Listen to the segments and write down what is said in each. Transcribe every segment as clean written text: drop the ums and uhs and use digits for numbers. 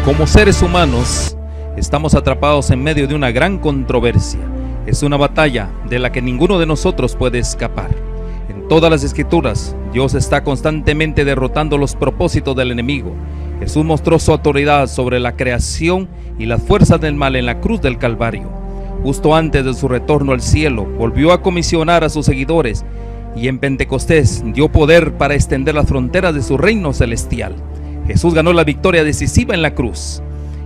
Como seres humanos, estamos atrapados en medio de una gran controversia. Es una batalla de la que ninguno de nosotros puede escapar. En todas las escrituras, Dios está constantemente derrotando los propósitos del enemigo. Jesús mostró su autoridad sobre la creación y las fuerzas del mal en la cruz del Calvario. Justo antes de su retorno al cielo, volvió a comisionar a sus seguidores y en Pentecostés dio poder para extender las fronteras de su reino celestial. Jesús ganó la victoria decisiva en la cruz.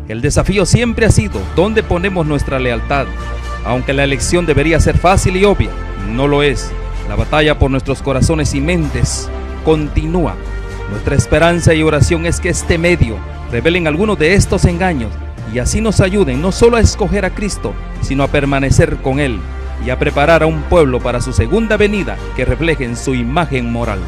El desafío siempre ha sido ¿dónde ponemos nuestra lealtad? Aunque la elección debería ser fácil y obvia, no lo es. La batalla por nuestros corazones y mentes continúa. Nuestra esperanza y oración es que este medio revelen algunos de estos engaños y así nos ayuden no solo a escoger a Cristo, sino a permanecer con Él y a preparar a un pueblo para su segunda venida que reflejen su imagen moral.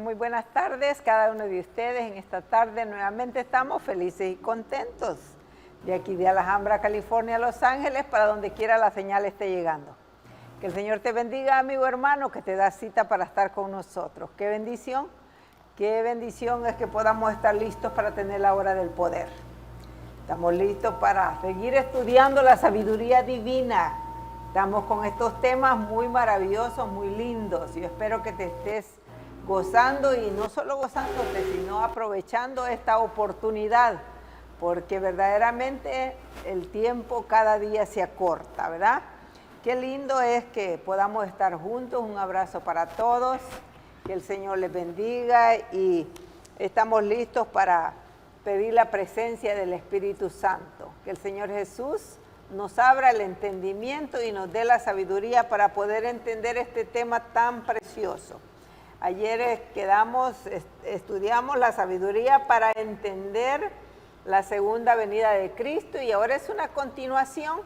Muy buenas tardes cada uno de ustedes. En esta tarde nuevamente estamos felices y contentos de aquí de Alhambra, California, Los Ángeles, para donde quiera la señal esté llegando. Que el Señor te bendiga, amigo hermano, que te da cita para estar con nosotros. Qué bendición es que podamos estar listos para tener la hora del poder. Estamos listos para seguir estudiando la sabiduría divina. Estamos con estos temas muy maravillosos, muy lindos. Yo espero que te estés gozando y no solo gozándote, sino aprovechando esta oportunidad, porque verdaderamente el tiempo cada día se acorta, ¿verdad? Qué lindo es que podamos estar juntos. Un abrazo para todos, que el Señor les bendiga y estamos listos para pedir la presencia del Espíritu Santo. Que el Señor Jesús nos abra el entendimiento y nos dé la sabiduría para poder entender este tema tan precioso. Ayer estudiamos la sabiduría para entender la segunda venida de Cristo y ahora es una continuación,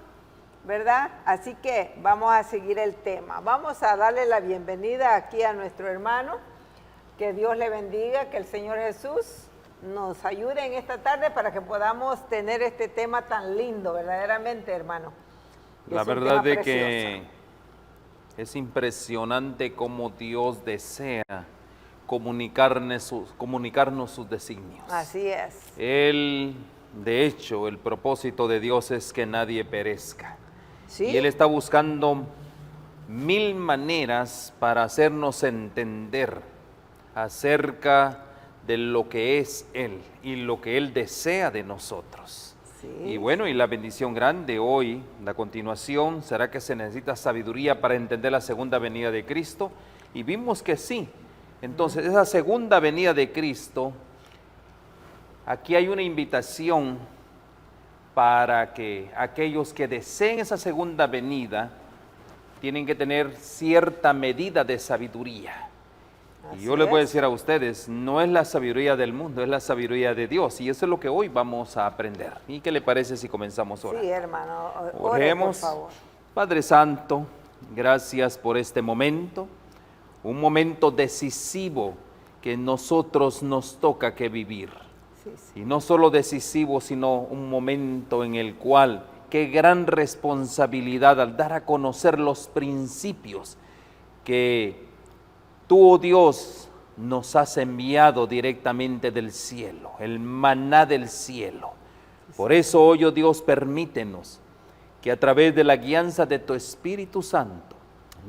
¿verdad? Así que vamos a seguir el tema. Vamos a darle la bienvenida aquí a nuestro hermano. Que Dios le bendiga, que el Señor Jesús nos ayude en esta tarde para que podamos tener este tema tan lindo, verdaderamente, hermano. La verdad de que es impresionante cómo Dios desea comunicarnos sus designios. Así es. De hecho, el propósito de Dios es que nadie perezca. ¿Sí? Y Él está buscando mil maneras para hacernos entender acerca de lo que es Él y lo que Él desea de nosotros. Sí. Y bueno, y la bendición grande hoy, la continuación, será que se necesita sabiduría para entender la segunda venida de Cristo. Y vimos que sí. Entonces, esa segunda venida de Cristo, aquí hay una invitación para que aquellos que deseen esa segunda venida tienen que tener cierta medida de sabiduría. Y yo les voy a decir a ustedes, no es la sabiduría del mundo, es la sabiduría de Dios. Y eso es lo que hoy vamos a aprender. ¿Y qué le parece si comenzamos ahora? Sí, hermano. Oremos. Por favor. Padre Santo, gracias por este momento. Un momento decisivo que nosotros nos toca que vivir. Sí. Y no solo decisivo, sino un momento en el cual, qué gran responsabilidad al dar a conocer los principios que tú, oh Dios, nos has enviado directamente del cielo, el maná del cielo. Por eso hoy, oh Dios, permítenos que a través de la guianza de tu Espíritu Santo,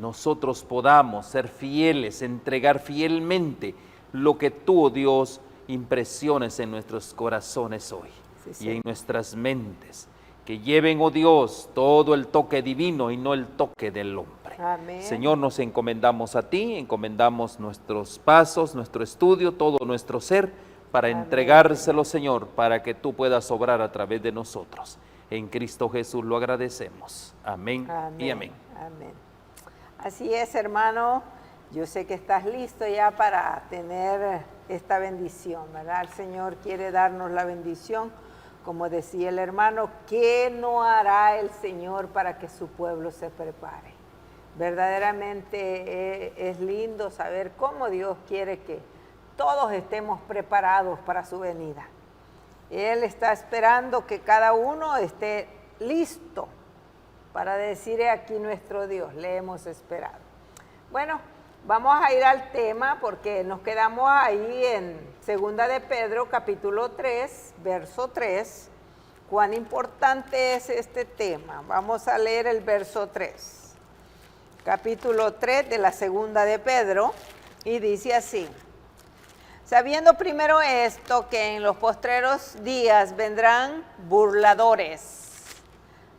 nosotros podamos ser fieles, entregar fielmente lo que tú, oh Dios, impresiones en nuestros corazones hoy y en nuestras mentes. Que lleven, oh Dios, todo el toque divino y no el toque del hombre. Amén. Señor, nos encomendamos a ti, encomendamos nuestros pasos, nuestro estudio, todo nuestro ser, para entregárselo, Señor, para que tú puedas obrar a través de nosotros. En Cristo Jesús lo agradecemos. Amén, y amén. Amén. Así es, hermano. Yo sé que estás listo ya para tener esta bendición, ¿verdad? El Señor quiere darnos la bendición. Como decía el hermano, ¿qué no hará el Señor para que su pueblo se prepare? Verdaderamente es lindo saber cómo Dios quiere que todos estemos preparados para su venida. Él está esperando que cada uno esté listo para decir: aquí nuestro Dios, le hemos esperado. Bueno, vamos a ir al tema porque nos quedamos ahí en Segunda de Pedro, capítulo 3, verso 3. Cuán importante es este tema. Vamos a leer el verso 3. Capítulo 3 de la Segunda de Pedro, y dice así: sabiendo primero esto, que en los postreros días vendrán burladores,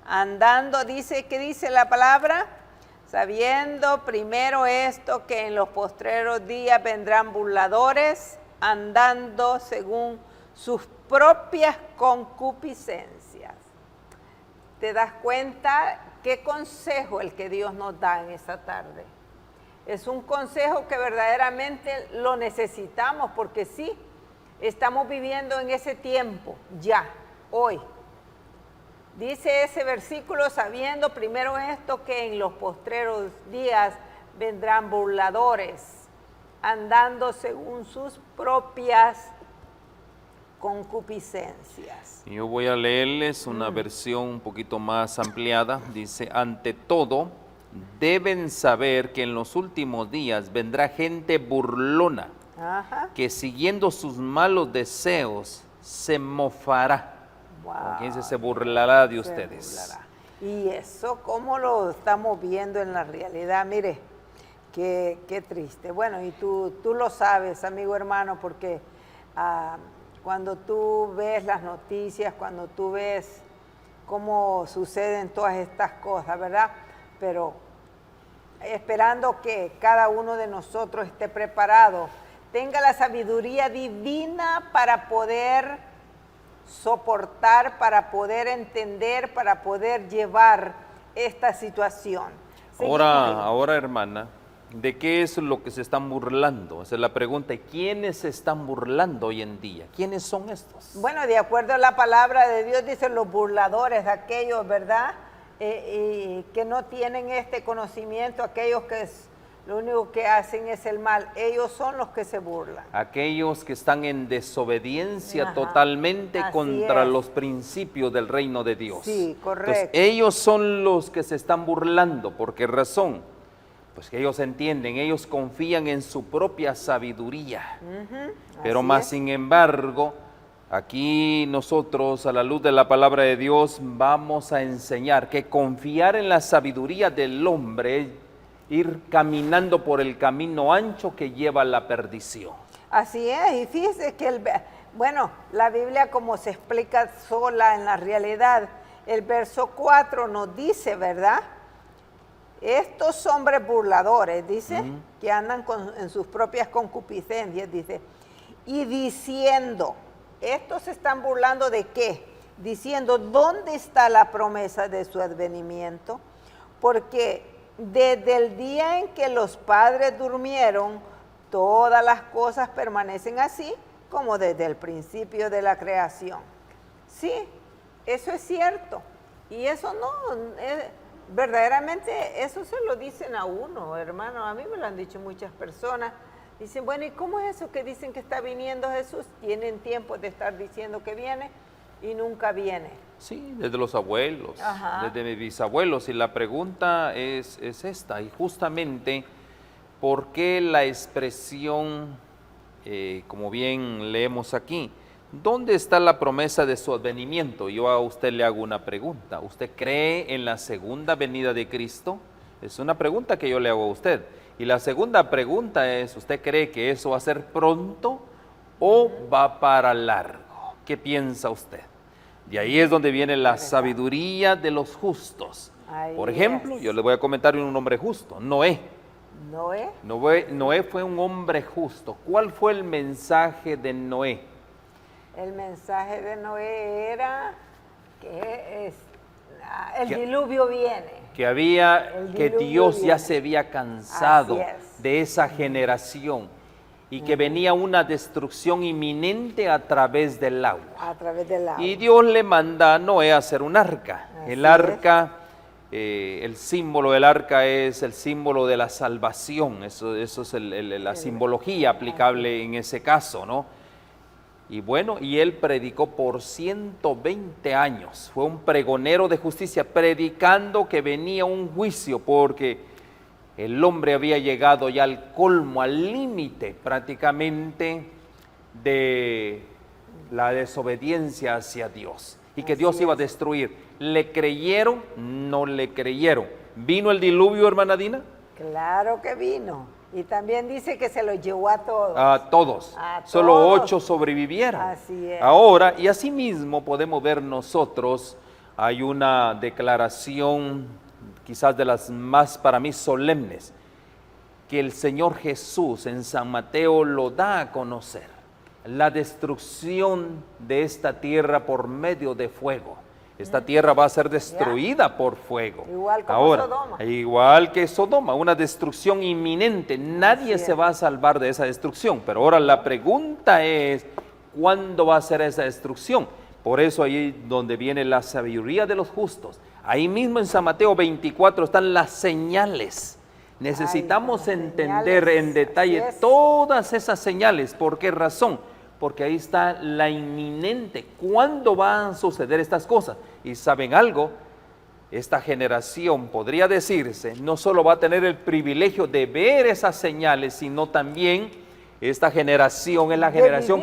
andando, ¿qué dice la palabra? Sabiendo primero esto, que en los postreros días vendrán burladores, andando según sus propias concupiscencias. ¿Te das cuenta qué consejo el que Dios nos da en esta tarde? Es un consejo que verdaderamente lo necesitamos, porque sí, estamos viviendo en ese tiempo, ya, hoy. Dice ese versículo: sabiendo primero esto, que en los postreros días vendrán burladores, andando según sus propias concupiscencias. Yo voy a leerles una versión un poquito más ampliada. Dice: ante todo, deben saber que en los últimos días vendrá gente burlona, que siguiendo sus malos deseos se mofará. Wow. ¿Quién se burlará de ustedes? Burlará. Y eso, ¿cómo lo estamos viendo en la realidad? Mire, qué triste. Bueno, y tú lo sabes, amigo hermano, porque cuando tú ves las noticias, cuando tú ves cómo suceden todas estas cosas, ¿verdad? Pero esperando que cada uno de nosotros esté preparado, tenga la sabiduría divina para poder soportar, para poder entender, para poder llevar esta situación. Ahora, hermana, ¿de qué es lo que se están burlando? Esa es la pregunta. ¿Y quiénes se están burlando hoy en día? ¿Quiénes son estos? Bueno, de acuerdo a la palabra de Dios, dicen los burladores, aquellos, ¿verdad? Y que no tienen este conocimiento, aquellos que lo único que hacen es el mal. Ellos son los que se burlan. Aquellos que están en desobediencia totalmente contra los principios del reino de Dios. Sí, correcto. Entonces, ellos son los que se están burlando. ¿Por qué razón? Pues que ellos entienden, ellos confían en su propia sabiduría. Pero más sin embargo, aquí nosotros, a la luz de la palabra de Dios, vamos a enseñar que confiar en la sabiduría del hombre es ir caminando por el camino ancho que lleva a la perdición. Así es, y fíjese que la Biblia, como se explica sola en la realidad, el verso 4 nos dice, ¿verdad? Estos hombres burladores, dice, que andan en sus propias concupiscencias, dice, y diciendo, estos se están burlando ¿de qué? Diciendo, ¿dónde está la promesa de su advenimiento? Porque desde el día en que los padres durmieron, todas las cosas permanecen así como desde el principio de la creación. Sí, eso es cierto. Y eso verdaderamente, eso se lo dicen a uno, hermano. A mí me lo han dicho muchas personas. Dicen, bueno, ¿y cómo es eso que dicen que está viniendo Jesús? Tienen tiempo de estar diciendo que viene y nunca viene. Sí, desde los abuelos, desde mis bisabuelos. Y la pregunta es esta, y justamente, ¿por qué la expresión, como bien leemos aquí, ¿dónde está la promesa de su advenimiento? Yo a usted le hago una pregunta. ¿Usted cree en la segunda venida de Cristo? Es una pregunta que yo le hago a usted. Y la segunda pregunta es, ¿usted cree que eso va a ser pronto o va para largo? ¿Qué piensa usted? De ahí es donde viene la sabiduría de los justos. Por ejemplo, yo le voy a comentar un hombre justo, Noé. Noé fue un hombre justo. ¿Cuál fue el mensaje de Noé? El mensaje de Noé era que el diluvio viene. Que Dios ya se había cansado de esa generación y que venía una destrucción inminente a través del agua. Y Dios le manda a Noé a hacer un arca. El arca, el símbolo del arca es el símbolo de la salvación. Eso es la simbología aplicable en ese caso, ¿no? Y bueno, y él predicó por 120 años. Fue un pregonero de justicia, predicando que venía un juicio, porque el hombre había llegado ya al colmo, al límite prácticamente de la desobediencia hacia Dios y que Dios iba a destruir. ¿Le creyeron? No le creyeron. ¿Vino el diluvio, hermana Dina? Claro que vino. Y también dice que se los llevó a todos. A todos. Solo 8 sobrevivieron. Así es. Ahora, y así mismo podemos ver nosotros, hay una declaración quizás de las más para mí solemnes, que el Señor Jesús en San Mateo lo da a conocer, la destrucción de esta tierra por medio de fuego. Esta tierra va a ser destruida por fuego. Igual como ahora, Sodoma. Igual que Sodoma, una destrucción inminente. Nadie se va a salvar de esa destrucción. Pero ahora la pregunta es, ¿cuándo va a ser esa destrucción? Por eso ahí donde viene la sabiduría de los justos. Ahí mismo en San Mateo 24 están las señales. Necesitamos entender señales, en detalle todas esas señales. ¿Por qué razón? Porque ahí está la inminente. ¿Cuándo van a suceder estas cosas? Y ¿saben algo? Esta generación, podría decirse, no solo va a tener el privilegio de ver esas señales, sino también esta generación es la generación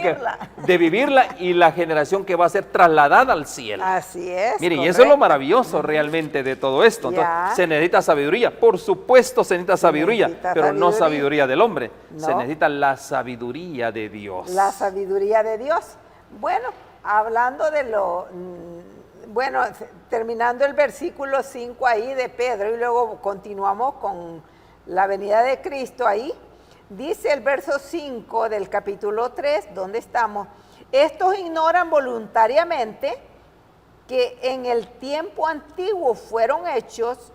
de vivirla y la generación que va a ser trasladada al cielo. Así es. Miren, y eso es lo maravilloso realmente de todo esto. Entonces, se necesita sabiduría. Por supuesto se necesita sabiduría, pero no sabiduría del hombre. No. Se necesita la sabiduría de Dios. La sabiduría de Dios. Bueno, hablando de lo... Bueno, terminando el versículo 5 ahí de Pedro y luego continuamos con la venida de Cristo ahí. Dice el verso 5 del capítulo 3, donde estamos, estos ignoran voluntariamente que en el tiempo antiguo fueron hechos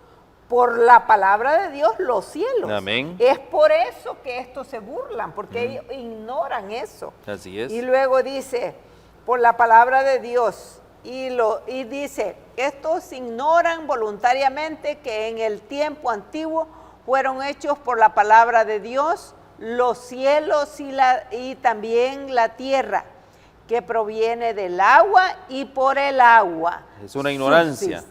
por la palabra de Dios los cielos. Amén. Es por eso que estos se burlan, porque ellos ignoran eso. Así es. Y luego dice, por la palabra de Dios, y dice, estos ignoran voluntariamente que en el tiempo antiguo fueron hechos por la palabra de Dios los cielos y también la tierra, que proviene del agua y por el agua. Es una ignorancia.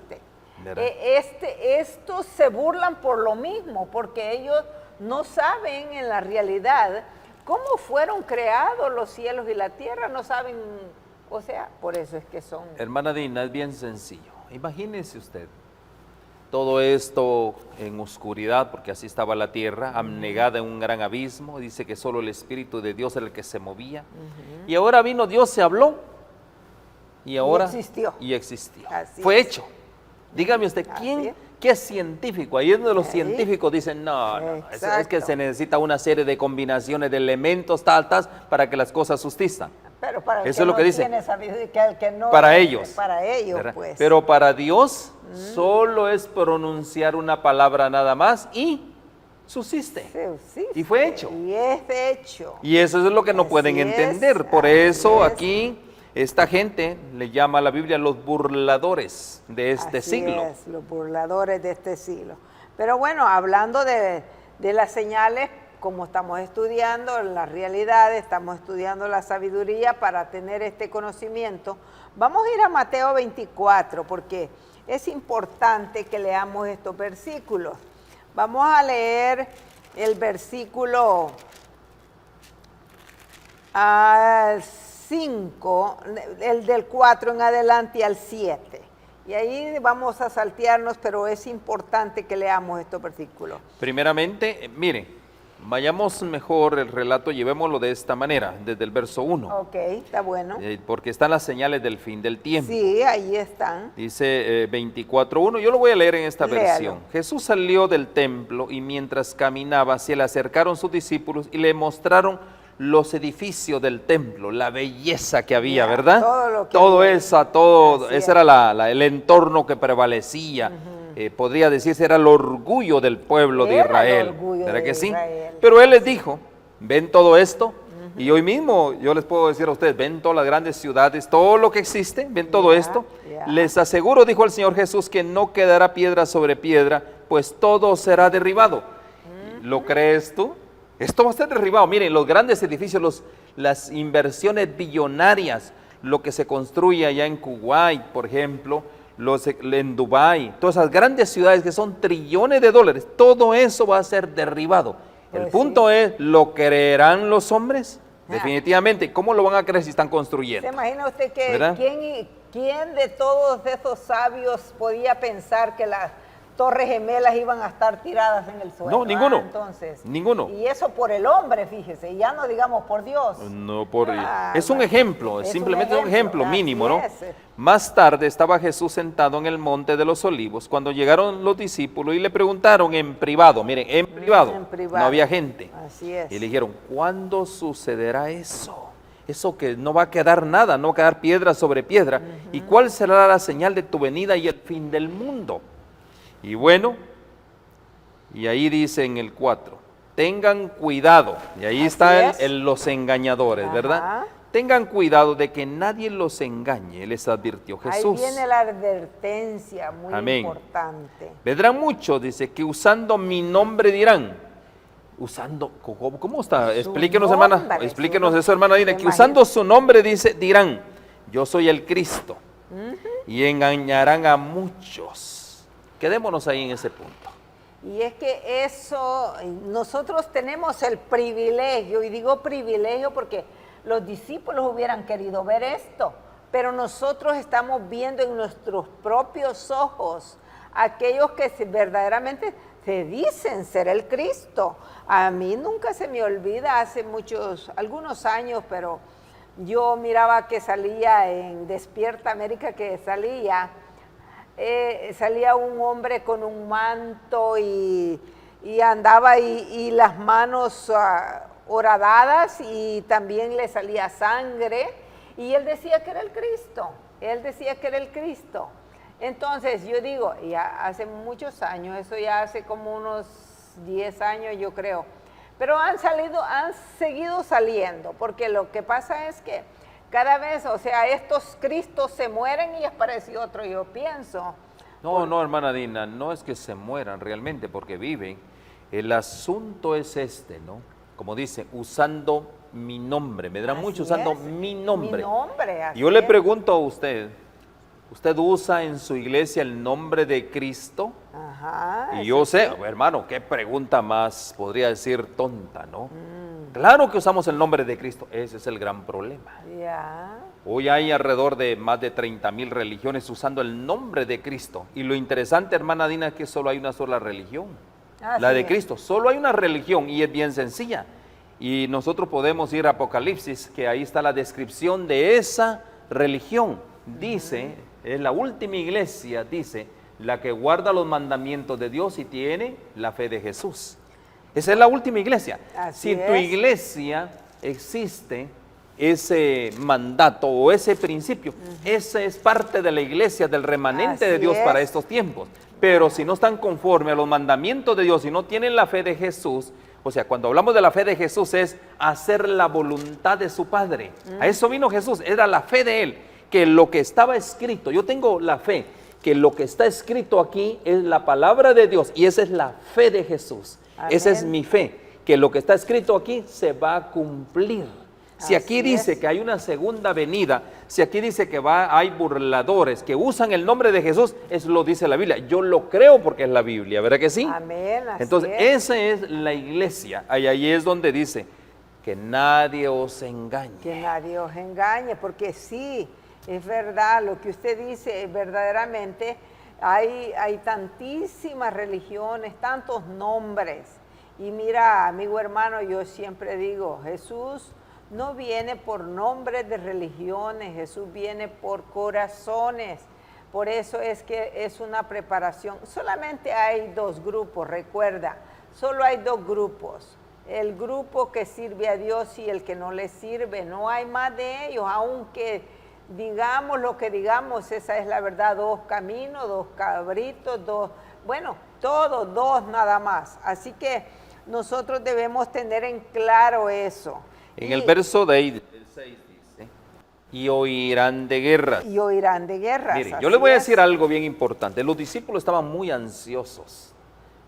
Estos se burlan por lo mismo, porque ellos no saben en la realidad cómo fueron creados los cielos y la tierra, no saben, o sea, por eso es que son... Hermana Dina, es bien sencillo. Imagínese usted, todo esto en oscuridad, porque así estaba la tierra, abnegada en un gran abismo. Dice que solo el Espíritu de Dios era el que se movía. Y ahora vino Dios, se habló. Y ahora... Y existió. Fue hecho. Dígame usted, ¿qué científico? Ahí es donde los científicos dicen, no, es que se necesita una serie de combinaciones de elementos, tal, para que las cosas subsistan. Pero para eso es lo que dice. No, para ellos. Para ellos, pues. Pero para Dios solo es pronunciar una palabra nada más y subsiste. Y fue hecho. Y es hecho. Y eso es lo que no pueden entender. Por eso aquí esta gente le llama a la Biblia los burladores de este siglo. Así es, los burladores de este siglo. Pero bueno, hablando de las señales, como estamos estudiando la realidad, estamos estudiando la sabiduría para tener este conocimiento, vamos a ir a Mateo 24, porque es importante que leamos estos versículos. Vamos a leer el versículo 5, el del 4 en adelante al 7. Y ahí vamos a saltearnos, pero es importante que leamos estos versículos. Primeramente, miren, vayamos mejor el relato, llevémoslo de esta manera, desde el verso 1. Ok, está bueno. Porque están las señales del fin del tiempo. Sí, ahí están. Dice 24:1, yo lo voy a leer en esta versión. Jesús salió del templo y mientras caminaba se le acercaron sus discípulos y le mostraron los edificios del templo, la belleza que había, ¿verdad? Ese era el entorno que prevalecía. Podría decirse, era el orgullo del pueblo de Israel. ¿Verdad que sí? Pero él les dijo, ¿ven todo esto? Y hoy mismo yo les puedo decir a ustedes, ¿ven todas las grandes ciudades, todo lo que existe? ¿Ven todo esto? Les aseguro, dijo el Señor Jesús, que no quedará piedra sobre piedra, pues todo será derribado. ¿Lo crees tú? Esto va a ser derribado. Miren, los grandes edificios, las inversiones billonarias, lo que se construye allá en Kuwait, por ejemplo, en Dubái, todas esas grandes ciudades que son trillones de dólares, todo eso va a ser derribado. Pues El punto sí. es, ¿lo creerán los hombres? Ah. Definitivamente. ¿Cómo lo van a creer si están ¿Se construyendo? imagina usted que ¿Verdad? quién de todos esos sabios podía pensar que las torres gemelas iban a estar tiradas en el suelo? No, ninguno. Entonces, Ninguno. Y eso por el hombre, fíjese, ya no digamos por Dios. No, es un bueno, ejemplo, es un simplemente un ejemplo así mínimo, ¿no? es. Más tarde estaba Jesús sentado en el monte de los olivos cuando llegaron los discípulos y le preguntaron en privado, miren, en privado, no había gente. Así es. Y le dijeron, ¿cuándo sucederá eso? Eso que no va a quedar nada, no va a quedar piedra sobre piedra. ¿Y cuál será la señal de tu venida y el fin del mundo? Y bueno, y ahí dice en el 4, tengan cuidado, y ahí Así están es. los engañadores, Ajá. ¿verdad? Tengan cuidado de que nadie los engañe, les advirtió Jesús. Ahí viene la advertencia muy Amén. importante. Vendrán muchos, dice, que usando mi nombre dirán, usando, ¿cómo está? Su Explíquenos, nombre, hermana, explíquenos su eso, hermana Dina, que nombre. usando su nombre, dice, dirán, yo soy el Cristo, y engañarán a muchos. Quedémonos ahí en ese punto. Y es que eso, nosotros tenemos el privilegio, y digo privilegio porque los discípulos hubieran querido ver esto, pero nosotros estamos viendo en nuestros propios ojos aquellos que verdaderamente se dicen ser el Cristo. A mí nunca se me olvida, hace algunos años, pero yo miraba que salía en Despierta América, que salía un hombre con un manto y andaba y las manos horadadas y también le salía sangre y él decía que era el Cristo, Entonces yo digo, ya hace muchos años, eso ya hace como unos 10 años yo creo, pero han seguido saliendo, porque lo que pasa es que cada vez, o sea, estos Cristos se mueren y aparece otro, yo pienso. No, hermana Dina, no es que se mueran realmente porque viven. El asunto es este, ¿no? Como dice, usando mi nombre. Me dirán Así mucho usando es. mi nombre. Mi nombre, así Yo le es. pregunto a usted, ¿usted usa en su iglesia el nombre de Cristo? Ajá. Y eso yo sé, sí. hermano, qué pregunta más, podría decir tonta, ¿no? Claro que usamos el nombre de Cristo, ese es el gran problema. Ya. Hoy hay alrededor de más de 30,000 religiones usando el nombre de Cristo. Y lo interesante, hermana Dina, es que solo hay una sola religión, Así la de es. Cristo. Solo hay una religión y es bien sencilla. Y nosotros podemos ir a Apocalipsis, que ahí está la descripción de esa religión. Dice, es la última iglesia, dice, la que guarda los mandamientos de Dios y tiene la fe de Jesús. Esa es la última iglesia. Así Si en tu es. iglesia existe ese mandato o ese principio, esa es parte de la iglesia, del remanente de Así Dios es. para estos tiempos. Pero si no están conforme a los mandamientos de Dios y no tienen la fe de Jesús, o sea, cuando hablamos de la fe de Jesús es hacer la voluntad de su Padre. A eso vino Jesús, era la fe de Él, que lo que estaba escrito, yo tengo la fe, que lo que está escrito aquí es la palabra de Dios y esa es la fe de Jesús. Amén. Esa es mi fe, que lo que está escrito aquí se va a cumplir. Si aquí Así dice es. que hay una segunda venida, si aquí dice que hay burladores que usan el nombre de Jesús, eso lo dice la Biblia. Yo lo creo porque es la Biblia, ¿verdad que sí? Amén. Así Entonces, es. esa es la iglesia. Ahí es donde dice que nadie os engañe. Que nadie os engañe, porque sí, es verdad, lo que usted dice, verdaderamente hay tantísimas religiones, tantos nombres. Y mira, amigo hermano, yo siempre digo, Jesús no viene por nombres de religiones, Jesús viene por corazones. Por eso es que es una preparación. Solamente hay dos grupos, recuerda, solo hay dos grupos. El grupo que sirve a Dios y el que no le sirve, no hay más de ellos, aunque digamos lo que digamos, esa es la verdad, dos caminos, dos cabritos, todos dos nada más. Así que nosotros debemos tener en claro eso. En el verso de ahí, del 6 dice, y oirán de guerras. Y oirán de guerras. Mire, yo así le voy a es. decir algo bien importante. Los discípulos estaban muy ansiosos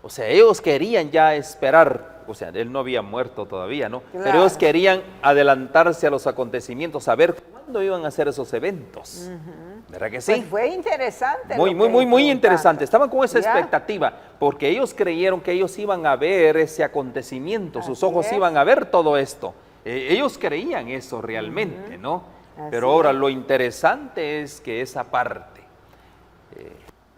O sea, ellos querían ya esperar, o sea, él no había muerto todavía, ¿no? Claro. Pero ellos querían adelantarse a los acontecimientos, saber cuándo iban a hacer esos eventos. ¿Verdad que sí? Pues fue interesante. Muy interesante. Estaban con esa Ya. expectativa, porque ellos creyeron que ellos iban a ver ese acontecimiento, sus Así ojos es. iban a ver todo esto. Ellos creían eso realmente, ¿no? Así Pero ahora es. lo interesante es que esa parte,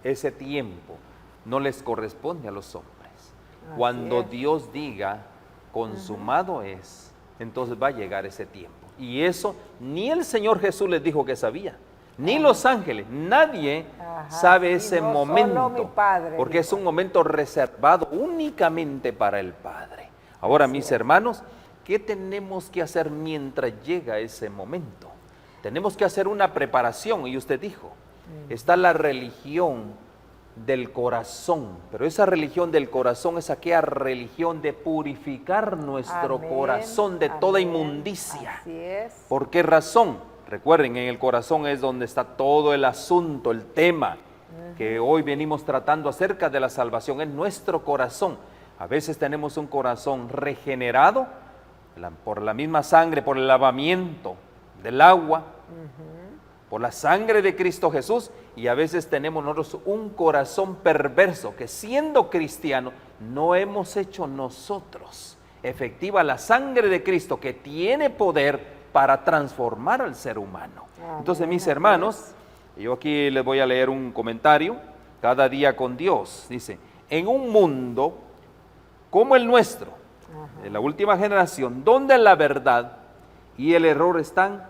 ese tiempo, no les corresponde a los hombres. Así Cuando es. Dios diga, consumado es, entonces va a llegar ese tiempo. Y eso ni el Señor Jesús les dijo que sabía, ni los ángeles, nadie Ajá, sabe sí, ese no, momento, solo mi Padre, porque es dijo. un momento reservado únicamente para el Padre. Ahora, mis hermanos, ¿qué tenemos que hacer mientras llega ese momento? Tenemos que hacer una preparación, y usted dijo, está la religión del corazón, pero esa religión del corazón es aquella religión de purificar nuestro Amén, corazón de toda amén. inmundicia. Así es. ¿Por qué razón? Recuerden, en el corazón es donde está todo el asunto, el tema que hoy venimos tratando acerca de la salvación, es nuestro corazón. A veces tenemos un corazón regenerado por la misma sangre, por el lavamiento del agua, por la sangre de Cristo Jesús, y a veces tenemos nosotros un corazón perverso que, siendo cristiano, no hemos hecho nosotros efectiva la sangre de Cristo, que tiene poder para transformar al ser humano. Amén, Entonces, mis así hermanos, yo aquí les voy a leer un comentario. Cada día con Dios, dice: en un mundo como el nuestro, de la última generación, donde la verdad y el error están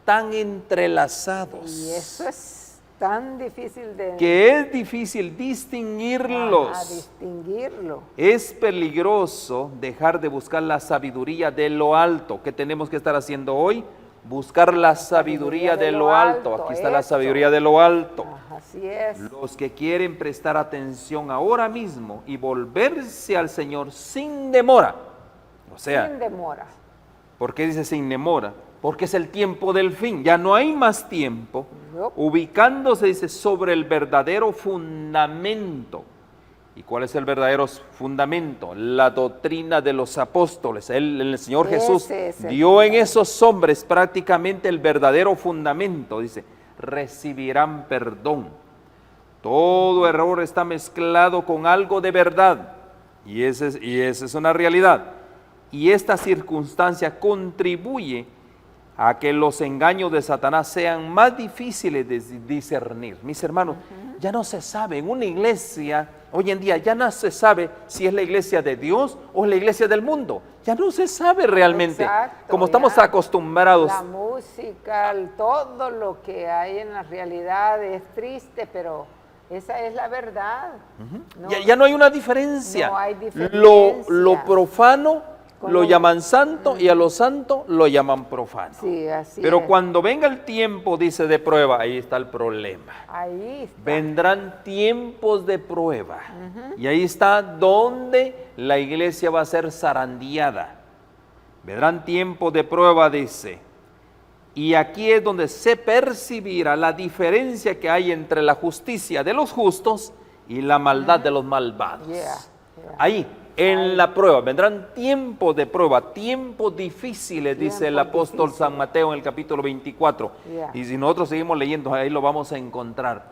tan entrelazados, Y eso es tan difícil de que es difícil distinguirlos. distinguirlo. Es peligroso dejar de buscar la sabiduría de lo alto. ¿Qué tenemos que estar haciendo hoy? Buscar la sabiduría de lo alto. Aquí está la eso. sabiduría de lo alto. Así es. Los que quieren prestar atención ahora mismo y volverse al Señor sin demora. O sea, Sin demora. ¿por qué dice sin demora? Porque es el tiempo del fin, ya no hay más tiempo. Yup. Ubicándose, dice, sobre el verdadero fundamento. ¿Y cuál es el verdadero fundamento? La doctrina de los apóstoles. El Señor Ese Jesús es el dio en fundamento. esos hombres prácticamente el verdadero fundamento. Dice, recibirán perdón. Todo error está mezclado con algo de verdad. Y esa es una realidad. Y esta circunstancia contribuye a que los engaños de Satanás sean más difíciles de discernir. Mis hermanos, ya no se sabe en una iglesia, hoy en día ya no se sabe si es la iglesia de Dios o es la iglesia del mundo. Ya no se sabe realmente. Exacto, Como estamos ya. acostumbrados. La música, todo lo que hay en la realidad es triste, pero esa es la verdad. No, Ya no hay una diferencia. No hay Lo diferencia. profano Con lo lo- llaman santo y a lo santo lo llaman profano. Sí, así Pero es. cuando venga el tiempo, dice, de prueba, ahí está el problema. Ahí está. Vendrán tiempos de prueba. Y ahí está donde la iglesia va a ser zarandeada. Vendrán tiempos de prueba, dice. Y aquí es donde se percibirá la diferencia que hay entre la justicia de los justos y la maldad de los malvados. Yeah. Ahí, en la prueba, vendrán tiempos de prueba, tiempos difíciles, dice el Tiempos apóstol difíciles. San Mateo en el capítulo 24. Yeah. Y si nosotros seguimos leyendo, ahí lo vamos a encontrar,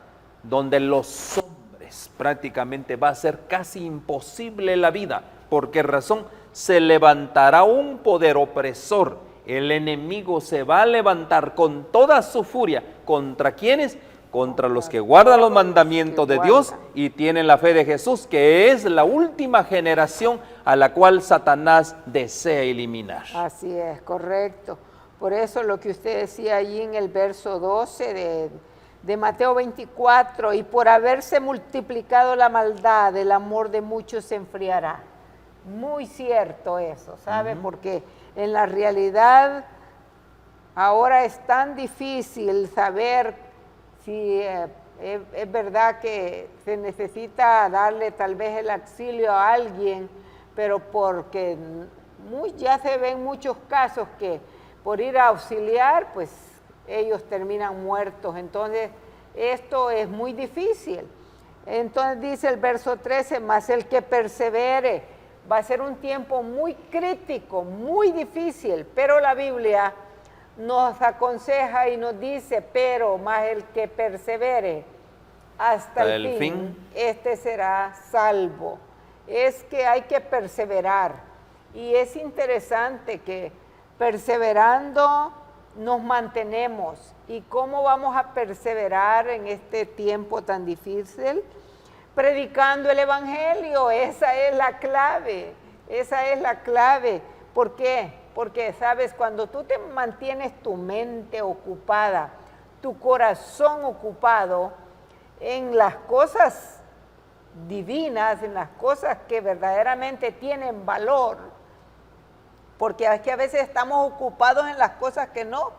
donde los hombres prácticamente va a ser casi imposible la vida. ¿Por qué razón? Se levantará un poder opresor. El enemigo se va a levantar con toda su furia. ¿Contra quiénes? Contra los que guardan los mandamientos de Dios y tienen la fe de Jesús, que es la última generación a la cual Satanás desea eliminar. Así es, correcto. Por eso lo que usted decía allí en el verso 12 de Mateo 24, y por haberse multiplicado la maldad, el amor de muchos se enfriará. Muy cierto eso, ¿sabe? Porque en la realidad ahora es tan difícil saber si es verdad que se necesita darle tal vez el auxilio a alguien, pero porque ya se ven muchos casos que por ir a auxiliar, pues ellos terminan muertos. Entonces, esto es muy difícil. Entonces dice el verso 13, mas el que persevere, va a ser un tiempo muy crítico, muy difícil, pero la Biblia nos aconseja y nos dice, pero más el que persevere hasta el fin, este será salvo. Es que hay que perseverar y es interesante que perseverando nos mantenemos. ¿Y cómo vamos a perseverar en este tiempo tan difícil? Predicando el Evangelio, esa es la clave, esa es la clave. ¿Por qué? Porque, sabes, cuando tú te mantienes tu mente ocupada, tu corazón ocupado en las cosas divinas, en las cosas que verdaderamente tienen valor, porque es que a veces estamos ocupados en las cosas que no,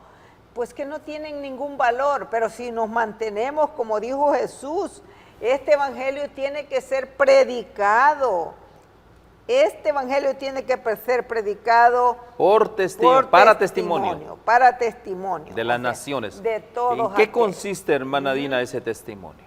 pues que no tienen ningún valor, pero si nos mantenemos, como dijo Jesús, este evangelio tiene que ser predicado. Este evangelio tiene que ser predicado para testimonio de las naciones. De todos. ¿En qué consiste, hermana Dina, ese testimonio?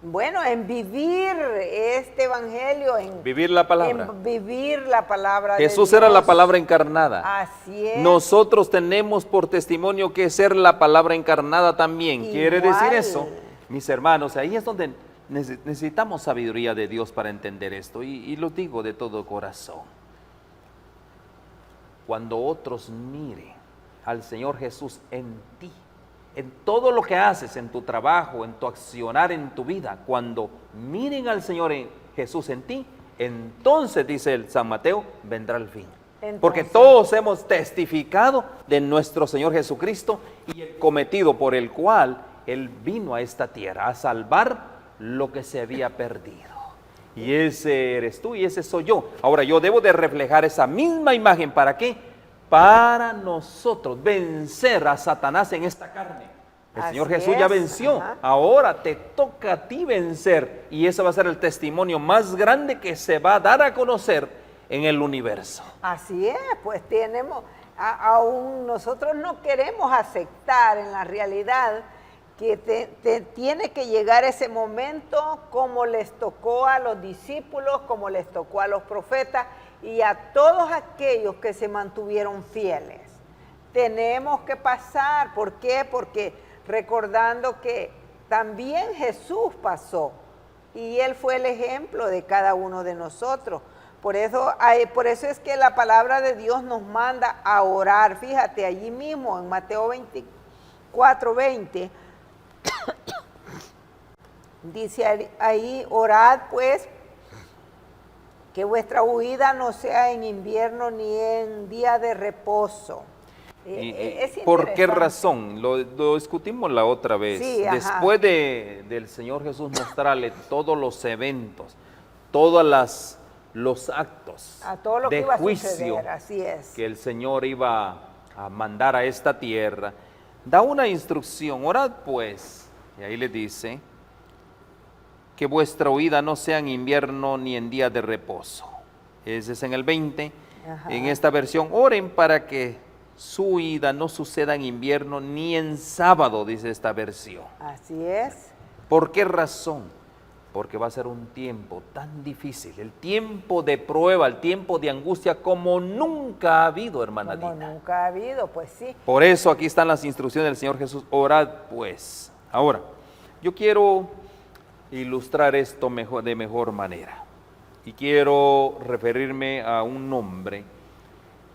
Bueno, en vivir este evangelio, en vivir la palabra. En vivir la palabra Jesús de Dios. era la palabra encarnada. Así es. Nosotros tenemos por testimonio que ser la palabra encarnada también. Igual. Quiere decir eso, mis hermanos, ahí es donde necesitamos sabiduría de Dios para entender esto, y lo digo de todo corazón. Cuando otros miren al Señor Jesús en ti, en todo lo que haces, en tu trabajo, en tu accionar, en tu vida, cuando miren al Señor Jesús en ti, entonces, dice el San Mateo, vendrá el fin. Entonces, porque todos hemos testificado de nuestro Señor Jesucristo y el cometido por el cual Él vino a esta tierra, a salvar lo que se había perdido. Y ese eres tú y ese soy yo. Ahora yo debo de reflejar esa misma imagen. ¿Para qué? Para nosotros vencer a Satanás en esta carne. El Señor Jesús ya venció. Ajá. Ahora te toca a ti vencer. Y ese va a ser el testimonio más grande que se va a dar a conocer en el universo. Así es, pues tenemos, aún nosotros no queremos aceptar en la realidad que tiene que llegar ese momento como les tocó a los discípulos, como les tocó a los profetas y a todos aquellos que se mantuvieron fieles. Tenemos que pasar, ¿por qué? Porque recordando que también Jesús pasó y Él fue el ejemplo de cada uno de nosotros. Por eso es que la palabra de Dios nos manda a orar. Fíjate, allí mismo en Mateo 24:20, dice ahí, orad pues, que vuestra huida no sea en invierno ni en día de reposo. ¿Por qué razón? Lo discutimos la otra vez. Sí, después del Señor Jesús mostrarle todos los eventos, todos los actos todo lo de que iba juicio a suceder, así es, que el Señor iba a mandar a esta tierra, da una instrucción: orad pues, y ahí le dice que vuestra huida no sea en invierno ni en día de reposo. Ese es en el 20. Ajá. En esta versión, oren para que su huida no suceda en invierno ni en sábado, dice esta versión. Así es. ¿Por qué razón? Porque va a ser un tiempo tan difícil, el tiempo de prueba, el tiempo de angustia como nunca ha habido, hermana Dina. Como nunca ha habido, pues sí. Por eso aquí están las instrucciones del Señor Jesús: orad pues. Ahora, yo quiero ilustrar esto de mejor manera y quiero referirme a un hombre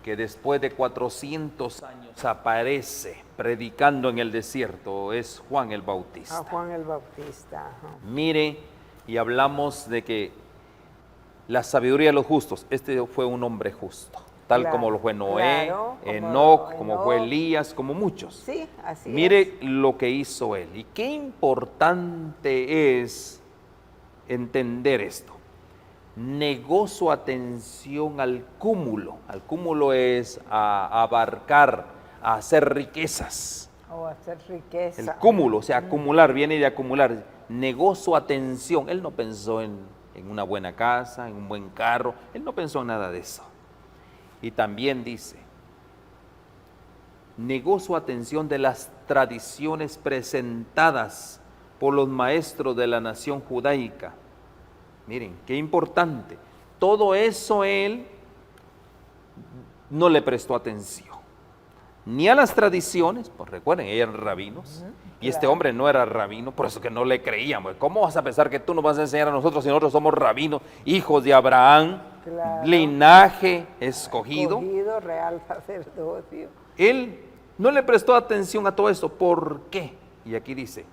que después de 400 años aparece predicando en el desierto. Es Juan el Bautista. Juan el Bautista. Ajá. Mire, y hablamos de que la sabiduría de los justos, este fue un hombre justo, tal como lo fue Noé, Enoc, como fue Elías, como muchos. Sí, así Mire lo que hizo él, y qué importante es entender esto. Negó su atención al cúmulo. Al cúmulo es a abarcar, a hacer riquezas. O hacer riqueza. El cúmulo, o sea, acumular, viene de acumular. Negó su atención. Él no pensó en una buena casa, en un buen carro. Él no pensó en nada de eso. Y también dice, negó su atención de las tradiciones presentadas por los maestros de la nación judaica. Miren, qué importante. Todo eso él no le prestó atención. Ni a las tradiciones, pues recuerden, ellos eran rabinos. Y este hombre no era rabino, por eso que no le creíamos. ¿Cómo vas a pensar que tú nos vas a enseñar a nosotros si nosotros somos rabinos, hijos de Abraham, linaje escogido? Escogido, real sacerdocio. Él no le prestó atención a todo esto. ¿Por qué? Y aquí dice,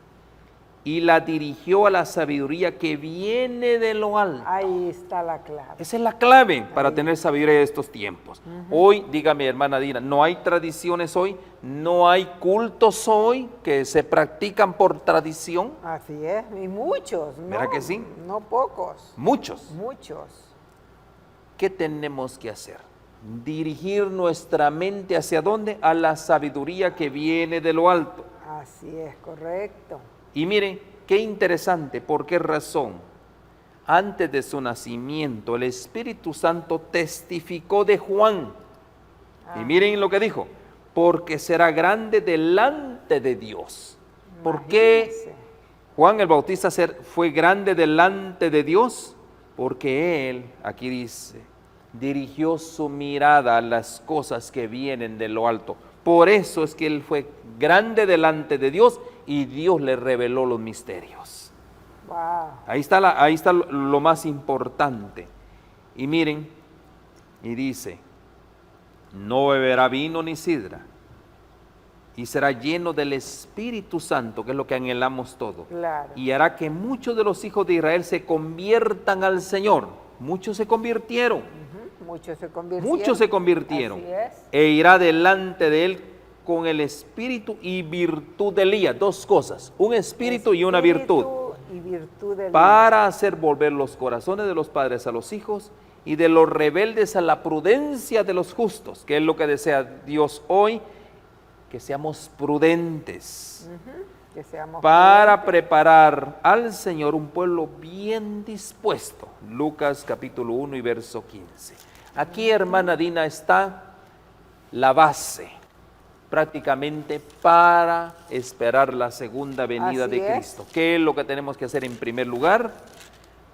y la dirigió a la sabiduría que viene de lo alto. Ahí está la clave. Esa es la clave para tener sabiduría de estos tiempos. Hoy, dígame hermana Dina, no hay tradiciones hoy, no hay cultos hoy que se practican por tradición. Así es, y muchos, ¿no? ¿Verdad que sí? No pocos. Muchos. Muchos. ¿Qué tenemos que hacer? Dirigir nuestra mente hacia dónde? A la sabiduría que viene de lo alto. Así es, correcto. Y miren, qué interesante, ¿por qué razón? Antes de su nacimiento, el Espíritu Santo testificó de Juan. Y miren lo que dijo, porque será grande delante de Dios. ¿Por qué Juan el Bautista fue grande delante de Dios? Porque él, aquí dice, dirigió su mirada a las cosas que vienen de lo alto. Por eso es que él fue grande delante de Dios y Dios le reveló los misterios. Wow. Ahí está lo más importante. Y miren, y dice, no beberá vino ni sidra, y será lleno del Espíritu Santo, que es lo que anhelamos todo. Claro. Y hará que muchos de los hijos de Israel se conviertan al Señor. Muchos se convirtieron. Muchos se convirtieron. Muchos se convirtieron. Así es. E irá delante de él con el espíritu y virtud de Elías. Dos cosas, un espíritu y una virtud. Y virtud de Para hacer volver los corazones de los padres a los hijos y de los rebeldes a la prudencia de los justos, que es lo que desea Dios hoy, que seamos prudentes. que seamos Para preparar al Señor un pueblo bien dispuesto. Lucas capítulo 1 y verso 15. Aquí, hermana Dina, está la base prácticamente para esperar la segunda venida Así de es. Cristo. ¿Qué es lo que tenemos que hacer en primer lugar?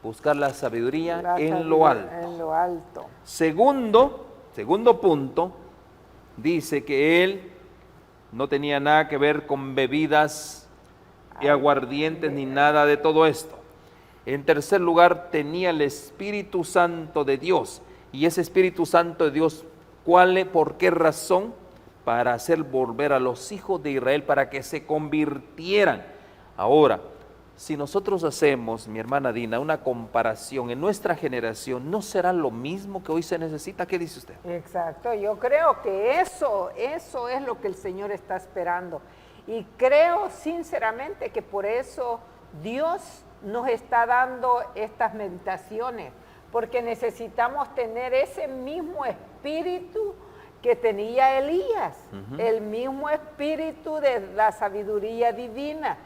Buscar la sabiduría en lo alto. En lo alto. Segundo punto, dice que él no tenía nada que ver con bebidas y aguardientes ni nada de todo esto. En tercer lugar, tenía el Espíritu Santo de Dios. Y ese Espíritu Santo de Dios, ¿por qué razón? Para hacer volver a los hijos de Israel, para que se convirtieran. Ahora, si nosotros hacemos, mi hermana Dina, una comparación en nuestra generación, ¿no será lo mismo que hoy se necesita? ¿Qué dice usted? Exacto, yo creo que eso es lo que el Señor está esperando. Y creo sinceramente que por eso Dios nos está dando estas meditaciones, porque necesitamos tener ese mismo espíritu que tenía Elías, el mismo espíritu de la sabiduría divina.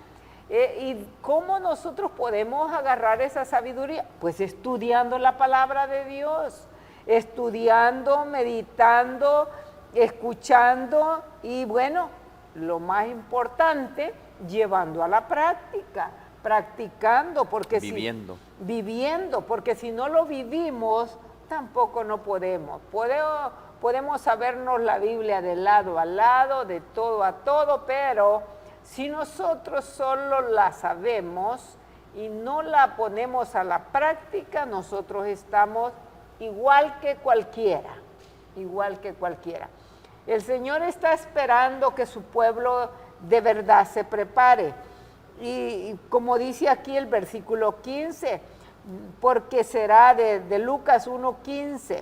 ¿Y cómo nosotros podemos agarrar esa sabiduría? Pues estudiando la palabra de Dios, estudiando, meditando, escuchando y bueno, lo más importante, llevando a la práctica, practicando, porque viviendo, porque si no lo vivimos, tampoco no podemos. Podemos sabernos la Biblia de lado a lado, de todo a todo, pero si nosotros solo la sabemos y no la ponemos a la práctica, nosotros estamos igual que cualquiera, igual que cualquiera. El Señor está esperando que su pueblo de verdad se prepare. Y como dice aquí el versículo 15, porque será de Lucas 1:15,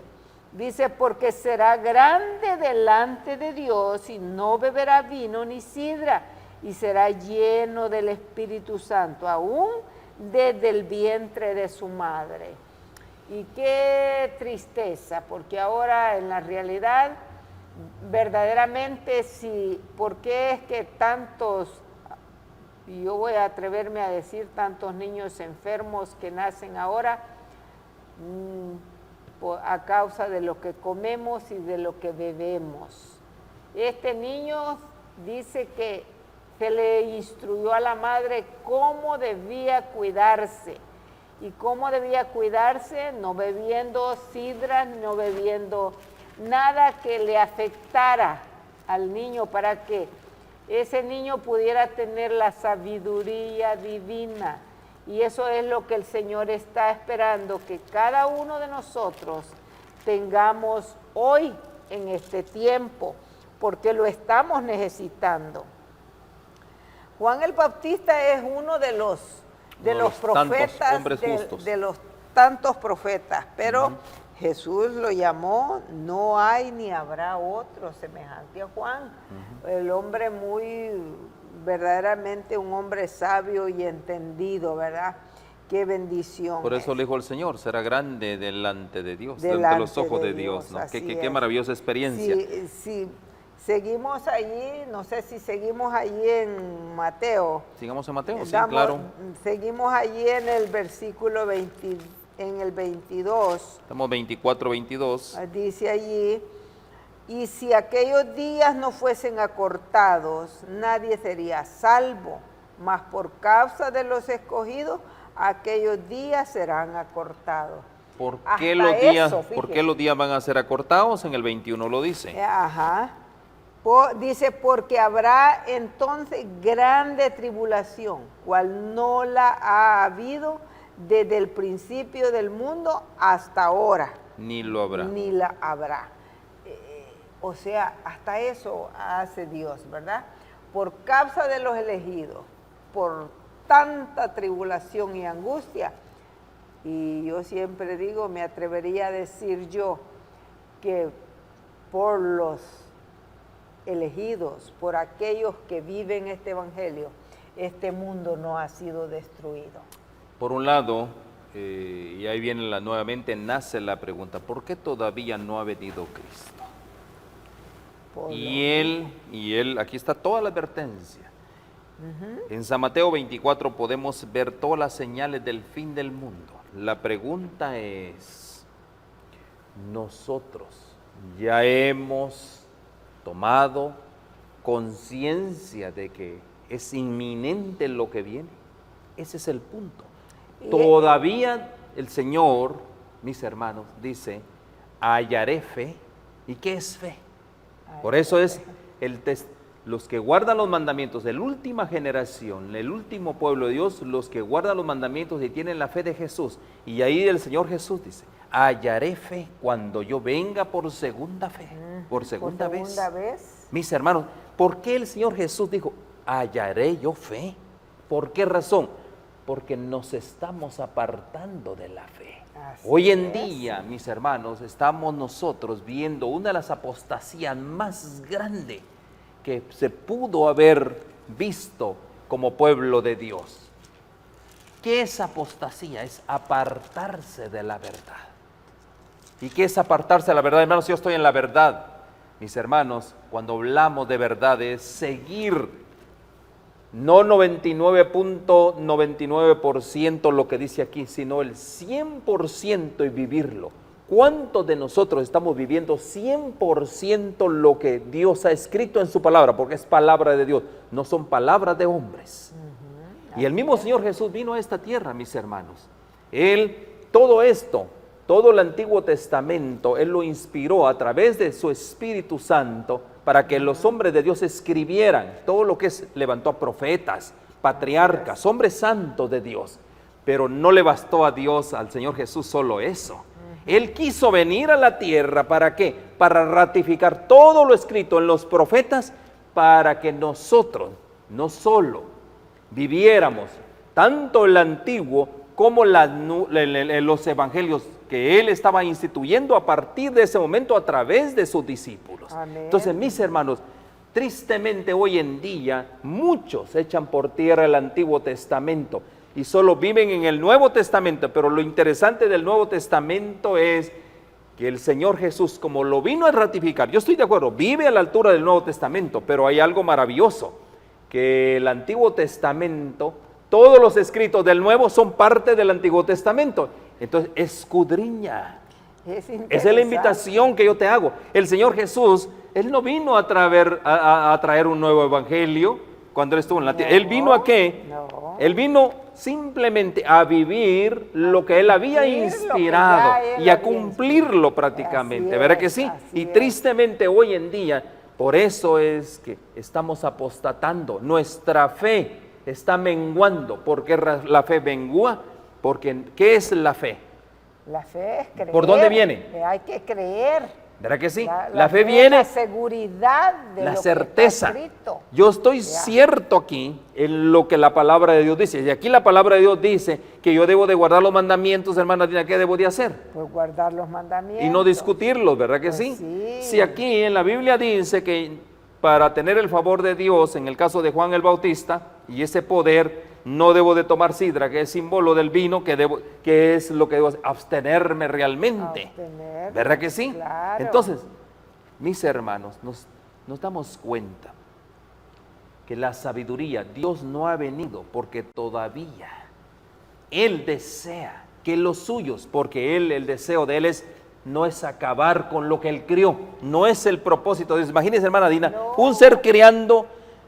dice, porque será grande delante de Dios y no beberá vino ni sidra, y será lleno del Espíritu Santo, aún desde el vientre de su madre. Y qué tristeza, porque ahora en la realidad, verdaderamente sí, ¿por qué es que tantos, y yo voy a atreverme a decir, tantos niños enfermos que nacen ahora a causa de lo que comemos y de lo que bebemos? Este niño dice que se le instruyó a la madre cómo debía cuidarse. ¿Y cómo debía cuidarse? No bebiendo sidra, no bebiendo nada que le afectara al niño para que ese niño pudiera tener la sabiduría divina. Y eso es lo que el Señor está esperando, que cada uno de nosotros tengamos hoy en este tiempo, porque lo estamos necesitando. Juan el Bautista es uno de los profetas, de los tantos profetas, pero Jesús lo llamó, no hay ni habrá otro semejante a Juan. El hombre muy, verdaderamente un hombre sabio y entendido, ¿verdad? Qué bendición. Por eso le dijo el Señor, será grande delante de Dios, delante de los ojos de Dios, ¿no? Qué maravillosa experiencia. Sí. Seguimos allí, no sé si seguimos allí en Mateo. Sigamos en Mateo, sí, claro. Seguimos allí en el versículo 20, en el 22. Estamos 24, 22. Dice allí, y si aquellos días no fuesen acortados, nadie sería salvo, mas por causa de los escogidos, aquellos días serán acortados. ¿Por qué los días van a ser acortados? En el 21 lo dice. Dice, porque habrá entonces grande tribulación, cual no la ha habido desde el principio del mundo hasta ahora. Ni lo habrá. Ni la habrá. O sea, hasta eso hace Dios, ¿verdad? Por causa de los elegidos, por tanta tribulación y angustia. Y yo siempre digo, me atrevería a decir yo, que por los elegidos, por aquellos que viven este evangelio, este mundo no ha sido destruido. Por un lado, y ahí viene nuevamente, nace la pregunta, ¿por qué todavía no ha venido Cristo? Y él, aquí está toda la advertencia. En San Mateo 24 podemos ver todas las señales del fin del mundo. La pregunta es, ¿nosotros ya hemos tomado conciencia de que es inminente lo que viene? Ese es el punto. Todavía el Señor, mis hermanos, dice, hallaré fe. ¿Y qué es fe? Por eso es los que guardan los mandamientos de la última generación, el último pueblo de Dios, los que guardan los mandamientos y tienen la fe de Jesús. Y ahí el Señor Jesús dice, hallaré fe cuando yo venga por segunda fe, por segunda vez. Mis hermanos, ¿por qué el Señor Jesús dijo, hallaré yo fe? ¿Por qué razón? Porque nos estamos apartando de la fe. Hoy en día, mis hermanos, estamos nosotros viendo una de las apostasías más grandes que se pudo haber visto como pueblo de Dios. ¿Qué es apostasía? Es apartarse de la verdad. ¿Y qué es apartarse de la verdad? Hermanos, yo estoy en la verdad. Mis hermanos, cuando hablamos de verdad es seguir, no 99.99% lo que dice aquí, sino el 100% y vivirlo. ¿Cuántos de nosotros estamos viviendo 100% lo que Dios ha escrito en su palabra? Porque es palabra de Dios, no son palabras de hombres. Y el mismo Señor Jesús vino a esta tierra, mis hermanos. Él, todo esto, todo el Antiguo Testamento, Él lo inspiró a través de su Espíritu Santo para que los hombres de Dios escribieran todo lo que levantó a profetas, patriarcas, hombres santos de Dios. Pero no le bastó a Dios, al Señor Jesús, solo eso. Él quiso venir a la tierra, ¿para qué? Para ratificar todo lo escrito en los profetas, para que nosotros, no solo viviéramos tanto el antiguo como los evangelios que Él estaba instituyendo a partir de ese momento a través de sus discípulos. Amén. Entonces, mis hermanos, tristemente hoy en día muchos echan por tierra el Antiguo Testamento y solo viven en el Nuevo Testamento, pero lo interesante del Nuevo Testamento es que el Señor Jesús, como lo vino a ratificar, yo estoy de acuerdo, vive a la altura del Nuevo Testamento, pero hay algo maravilloso, que el Antiguo Testamento, todos los escritos del Nuevo son parte del Antiguo Testamento. Entonces, escudriña. Esa es la invitación que yo te hago. El Señor Jesús, Él no vino a traer un nuevo evangelio, cuando Él estuvo en la tierra. ¿Él vino a qué? No. Él vino simplemente a vivir lo que Él había Cumplir lo que inspirado ya Él y a había cumplirlo inspirado. prácticamente, Así ¿verdad es, que sí? así Y es. tristemente hoy en día, por eso es que estamos apostatando. Nuestra fe está menguando. ¿Por qué la fe mengua? Porque ¿qué es la fe? La fe es creer. ¿Por dónde viene? Hay que creer. ¿Verdad que sí? La fe fe viene, es la seguridad de la lo certeza. que está escrito. Yo estoy cierto aquí en lo que la palabra de Dios dice. Y aquí la palabra de Dios dice que yo debo de guardar los mandamientos, hermana Dina. ¿Qué debo de hacer? Pues guardar los mandamientos. Y no discutirlos, ¿verdad que Pues sí? sí. Si aquí en la Biblia dice que para tener el favor de Dios, en el caso de Juan el Bautista, y ese poder, no debo de tomar sidra, que es símbolo del vino, que es lo que debo hacer, abstenerme realmente. Abstenerme, ¿Verdad que sí? claro. Entonces, mis hermanos, nos damos cuenta que la sabiduría, Dios no ha venido porque todavía Él desea que los suyos, porque el deseo de Él no es acabar con lo que Él crió, no es el propósito de Dios. Imagínense, hermana Dina, un ser creando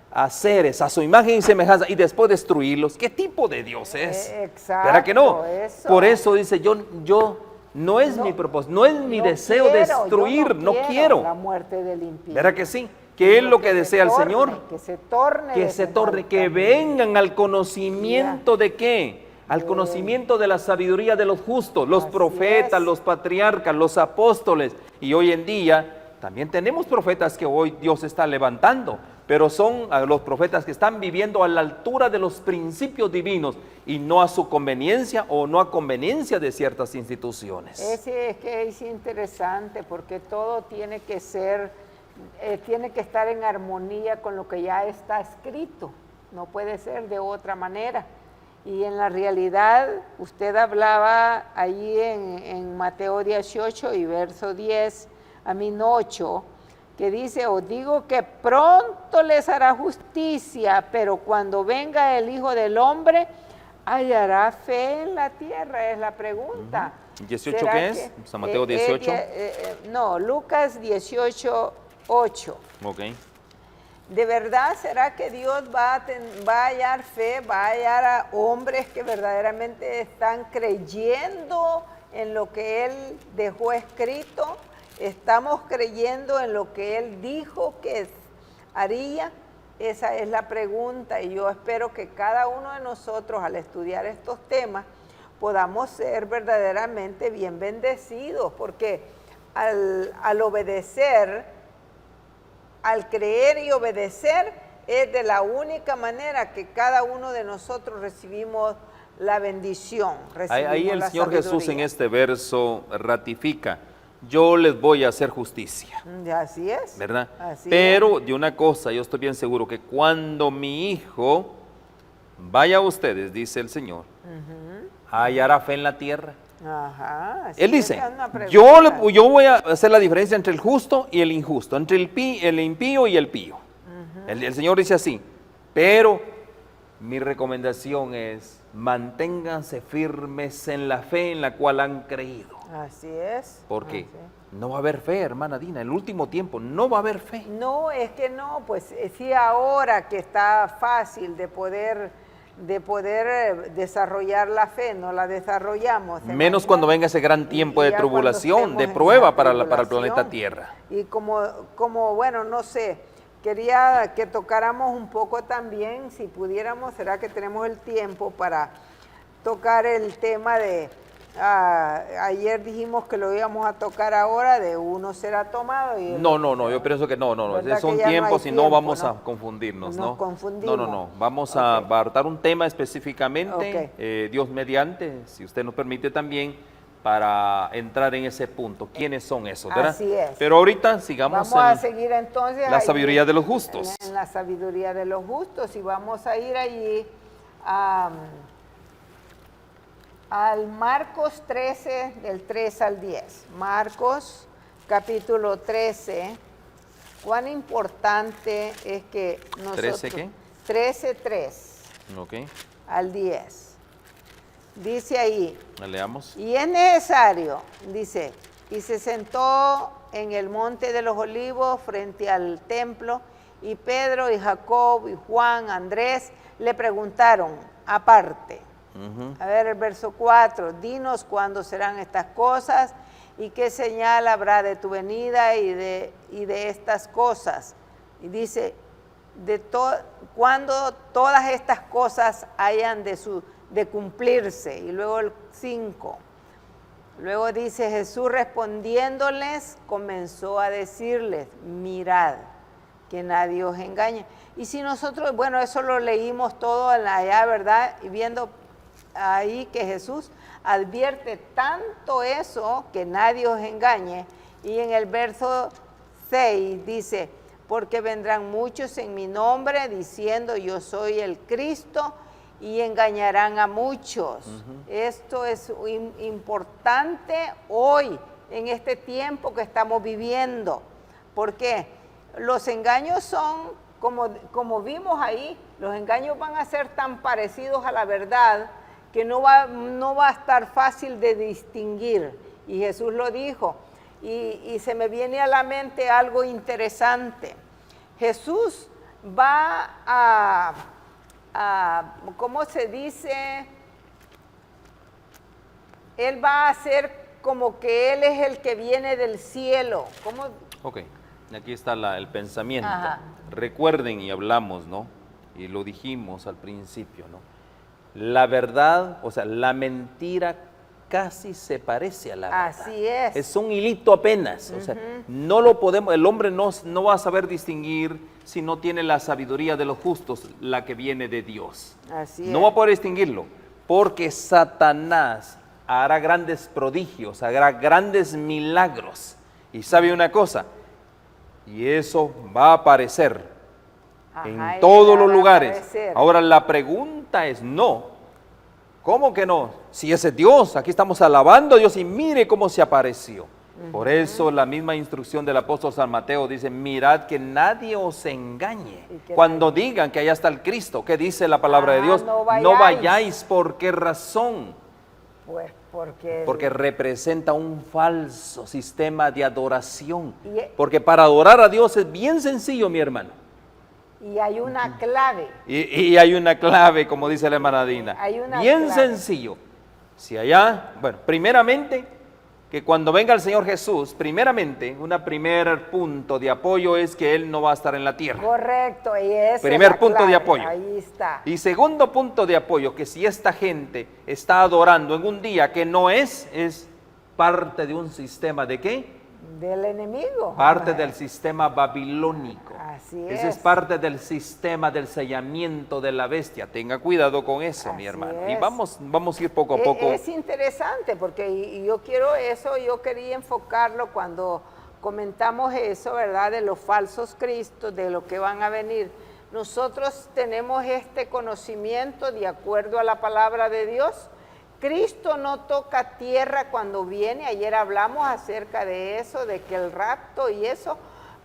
a seres a su imagen y semejanza y después destruirlos. ¿Qué tipo de Dios es? Exacto. ¿Verdad que no? Eso. Por eso dice, yo no es mi propósito, no es mi deseo destruir, no quiero. La muerte del impío. ¿Verdad que sí? ¿Qué es lo que desea el Señor? Que se torne. Que de se su torne, mal que camino. vengan al conocimiento de qué? Al conocimiento de la sabiduría de los justos, los Así profetas, es. los patriarcas, los apóstoles. Y hoy en día también tenemos profetas que hoy Dios está levantando, pero son los profetas que están viviendo a la altura de los principios divinos y no a su conveniencia o no a conveniencia de ciertas instituciones. Ese es que es interesante porque todo tiene que ser, tiene que estar en armonía con lo que ya está escrito. No puede ser de otra manera. Y en la realidad, usted hablaba allí en Mateo 18 y verso 10, 8, que dice, os digo que pronto les hará justicia, pero cuando venga el Hijo del Hombre, ¿hallará fe en la tierra? Es la pregunta. ¿18 qué es? San Mateo 18. No, Lucas 18, 8. Ok. ¿De verdad será que Dios va a hallar fe, va a hallar a hombres que verdaderamente están creyendo en lo que Él dejó escrito? ¿Estamos creyendo en lo que Él dijo que haría? Esa es la pregunta y yo espero que cada uno de nosotros al estudiar estos temas podamos ser verdaderamente bien bendecidos, porque al obedecer, al creer y obedecer, es de la única manera que cada uno de nosotros recibimos la bendición. Ahí el la Señor sabiduría. Jesús en este verso ratifica, yo les voy a hacer justicia. Así es. ¿Verdad? Así Pero de una cosa, yo estoy bien seguro que cuando mi hijo vaya a ustedes, dice el Señor, hallará fe en la tierra. Ajá. así Él es, dice, es una pregunta. yo voy a hacer la diferencia entre el justo y el injusto, entre el impío y el pío. El Señor dice así, pero mi recomendación es, manténganse firmes en la fe en la cual han creído. Así es. Porque así. no va a haber fe, hermana Dina, en el último tiempo no va a haber fe. No, es que no, pues sí ahora que está fácil de poder desarrollar la fe, no la desarrollamos. Menos cuando venga ese gran tiempo de ya cuando tribulación, estemos de en prueba esa para el tribulación. planeta Tierra. Y como bueno, no sé, quería que tocáramos un poco también, si pudiéramos, será que tenemos el tiempo para tocar el tema de, ayer dijimos que lo íbamos a tocar ahora, de uno será tomado. Y No, yo pienso que no, ¿Verdad son que ya no hay tiempos y no tiempo, vamos no? a confundirnos, Nos ¿no? confundimos. No, vamos a apartar un tema específicamente, Ok. Dios mediante, si usted nos permite también, para entrar en ese punto. ¿Quiénes son esos, verdad? Así es. Pero ahorita sigamos Vamos a en seguir entonces la ahí, sabiduría de los justos. En la sabiduría de los justos, y vamos a ir allí al Marcos 13, del 3 al 10. Marcos, capítulo 13. Cuán importante es que nosotros... ¿13 qué? 13:3 Ok, al 10. Dice ahí, leamos. y es necesario, dice, y se sentó en el monte de los olivos frente al templo, y Pedro y Jacob y Juan, Andrés, le preguntaron aparte. A ver el verso 4, dinos cuándo serán estas cosas y qué señal habrá de tu venida y de estas cosas. Y dice, cuando todas estas cosas hayan de cumplirse. Y luego el 5. Luego dice, Jesús respondiéndoles, comenzó a decirles, mirad, que nadie os engañe. Y si nosotros, bueno, eso lo leímos todo allá, ¿verdad? Y viendo ahí que Jesús advierte tanto eso, que nadie os engañe. Y en el verso 6 dice, porque vendrán muchos en mi nombre diciendo yo soy el Cristo y engañarán a muchos. Esto es importante hoy, en este tiempo que estamos viviendo. ¿Por qué? Los engaños son, como vimos ahí, los engaños van a ser tan parecidos a la verdad que no va a estar fácil de distinguir. Y Jesús lo dijo. Y se me viene a la mente algo interesante. Jesús va ¿cómo se dice? Él va a hacer como que Él es el que viene del cielo. ¿Cómo? Ok, aquí está el pensamiento. Ajá. Recuerden y hablamos, ¿no? Y lo dijimos al principio, ¿no? La verdad, o sea, la mentira casi se parece a la verdad. Así es. Es un hilito apenas, o sea, no lo podemos, el hombre no va a saber distinguir si no tiene la sabiduría de los justos, la que viene de Dios. Así No es. va a poder distinguirlo, porque Satanás hará grandes prodigios, hará grandes milagros. Y sabe una cosa, y eso va a aparecer en todos los lugares. Ahora la pregunta es no. ¿Cómo que no? Si ese es Dios, aquí estamos alabando a Dios y mire cómo se apareció. Por eso la misma instrucción del apóstol San Mateo dice, mirad que nadie os engañe. Cuando digan que allá está el Cristo, ¿qué dice la palabra de Dios? No vayáis. ¿Por qué razón? Pues porque representa un falso sistema de adoración. Porque para adorar a Dios es bien sencillo, mi hermano. Y hay una clave. Y hay una clave, como dice la hermana Dina. Hay una bien clave. sencillo. Si allá, bueno, primeramente, que cuando venga el Señor Jesús, primeramente, un primer punto de apoyo es que Él no va a estar en la tierra. Correcto, y ese Primer es la punto clave. de apoyo. Ahí está. Y segundo punto de apoyo, que si esta gente está adorando en un día que no es parte de un sistema de ¿qué? Del enemigo. Parte del sistema babilónico. Así Ese es parte del sistema del sellamiento de la bestia. Tenga cuidado con eso, mi hermano. es. Y vamos a ir poco a poco. Es interesante porque y yo quiero eso, yo quería enfocarlo cuando comentamos eso, ¿verdad? De los falsos cristos, de lo que van a venir. Nosotros tenemos este conocimiento de acuerdo a la palabra de Dios. Cristo no toca tierra cuando viene. Ayer hablamos acerca de eso, de que el rapto y eso.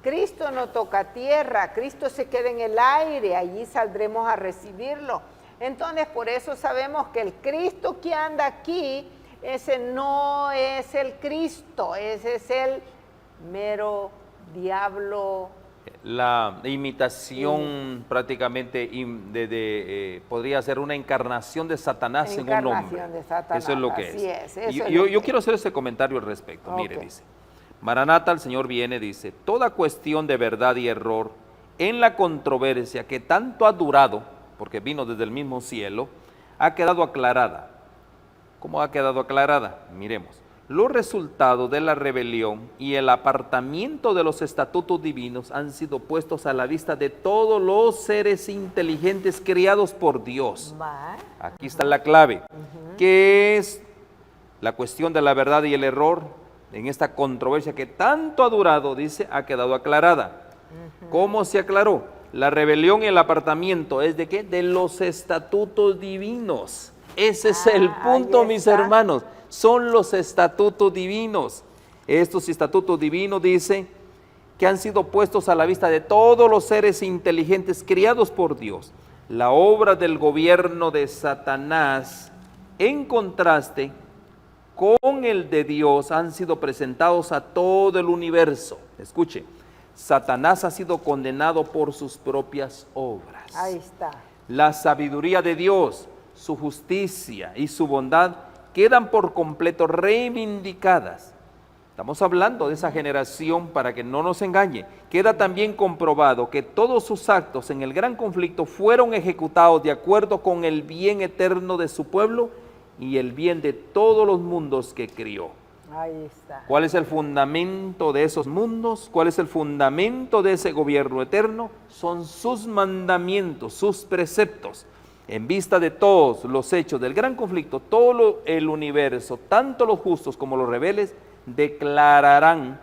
Cristo no toca tierra, Cristo se queda en el aire, allí saldremos a recibirlo. Entonces, por eso sabemos que el Cristo que anda aquí, ese no es el Cristo, ese es el mero diablo. La imitación prácticamente podría ser una encarnación de Satanás en un hombre. De Satanás, eso es lo que así es. Eso Yo quiero hacer ese comentario al respecto. Mire, dice, Maranata, el Señor viene, dice, toda cuestión de verdad y error en la controversia que tanto ha durado, porque vino desde el mismo cielo, ha quedado aclarada. ¿Cómo ha quedado aclarada? Miremos. Los resultados de la rebelión y el apartamiento de los estatutos divinos han sido puestos a la vista de todos los seres inteligentes creados por Dios. Aquí está la clave, que es la cuestión de la verdad y el error en esta controversia que tanto ha durado, dice, ha quedado aclarada. ¿Cómo se aclaró? La rebelión y el apartamiento es de ¿qué? De los estatutos divinos. Ese es el punto, mis hermanos. Son los estatutos divinos. Estos estatutos divinos, dice, que han sido puestos a la vista de todos los seres inteligentes criados por Dios. La obra del gobierno de Satanás, en contraste con el de Dios, han sido presentados a todo el universo. Escuche, Satanás ha sido condenado por sus propias obras. Ahí está. La sabiduría de Dios, su justicia y su bondad quedan por completo reivindicadas. Estamos hablando de esa generación para que no nos engañe. Queda también comprobado que todos sus actos en el gran conflicto fueron ejecutados de acuerdo con el bien eterno de su pueblo y el bien de todos los mundos que crió. Ahí está. ¿Cuál es el fundamento de esos mundos? ¿Cuál es el fundamento de ese gobierno eterno? Son sus mandamientos, sus preceptos. En vista de todos los hechos del gran conflicto, todo el universo, tanto los justos como los rebeldes, declararán